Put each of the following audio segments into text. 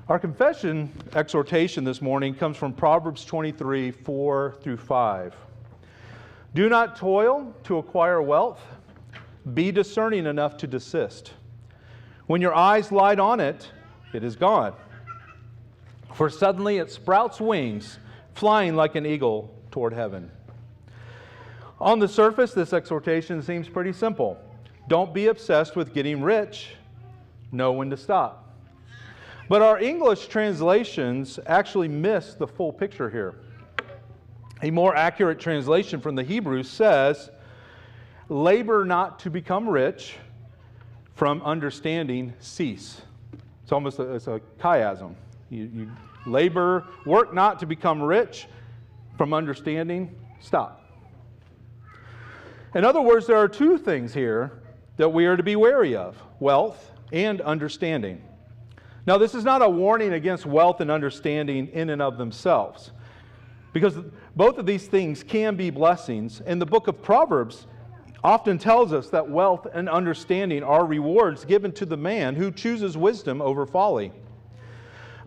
Our confession exhortation this morning comes from Proverbs 23, 4 through 5. Do not toil to acquire wealth. Be discerning enough to desist. When your eyes light on it, it is gone. For suddenly it sprouts wings, flying like an eagle toward heaven. On the surface, this exhortation seems pretty simple. Don't be obsessed with getting rich. Know when to stop. But our English translations actually miss the full picture here. A more accurate translation from the Hebrew says, labor not to become rich, from understanding cease. It's almost it's a chiasm. You labor, work not to become rich, from understanding, stop. In other words, there are two things here that we are to be wary of, wealth and understanding. Now, this is not a warning against wealth and understanding in and of themselves, because both of these things can be blessings, and the book of Proverbs often tells us that wealth and understanding are rewards given to the man who chooses wisdom over folly.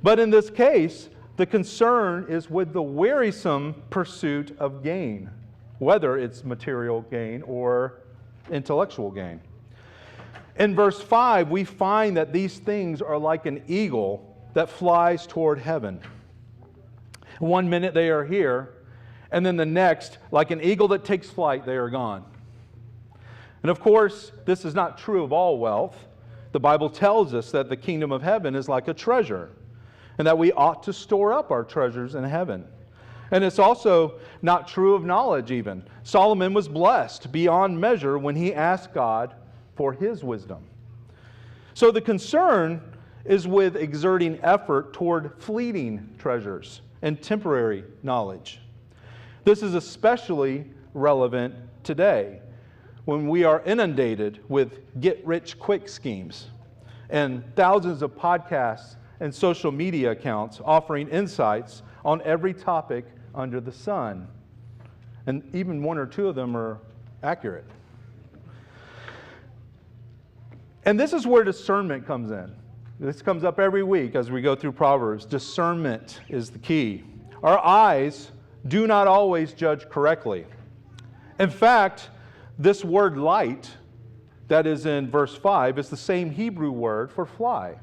But in this case, the concern is with the wearisome pursuit of gain, whether it's material gain or intellectual gain. In verse 5, we find that these things are like an eagle that flies toward heaven. One minute they are here, and then the next, like an eagle that takes flight, they are gone. And of course, this is not true of all wealth. The Bible tells us that the kingdom of heaven is like a treasure, and that we ought to store up our treasures in heaven. And it's also not true of knowledge even. Solomon was blessed beyond measure when he asked God for his wisdom. So the concern is with exerting effort toward fleeting treasures and temporary knowledge. This is especially relevant today when we are inundated with get-rich-quick schemes and thousands of podcasts and social media accounts offering insights on every topic under the sun. And even one or two of them are accurate. And this is where discernment comes in. This comes up every week as we go through Proverbs. Discernment is the key. Our eyes do not always judge correctly. In fact, this word light that is in verse 5 is the same Hebrew word for fly.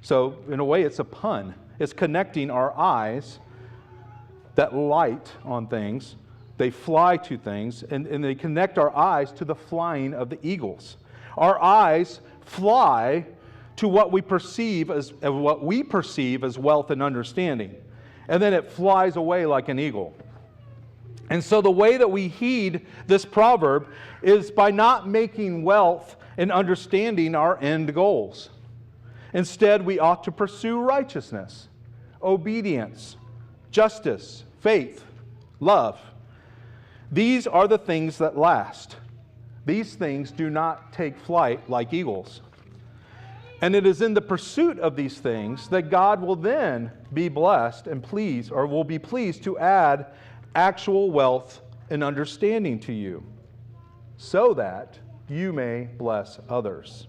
So in a way, it's a pun. It's connecting our eyes that light on things. They fly to things, and they connect our eyes to the flying of the eagles. Our eyes fly to what we perceive as wealth and understanding. And then it flies away like an eagle. And so the way that we heed this proverb is by not making wealth and understanding our end goals. Instead, we ought to pursue righteousness, obedience, justice, faith, love. These are the things that last. These things do not take flight like eagles. And it is in the pursuit of these things that God will then be blessed and will be pleased to add actual wealth and understanding to you, so that you may bless others.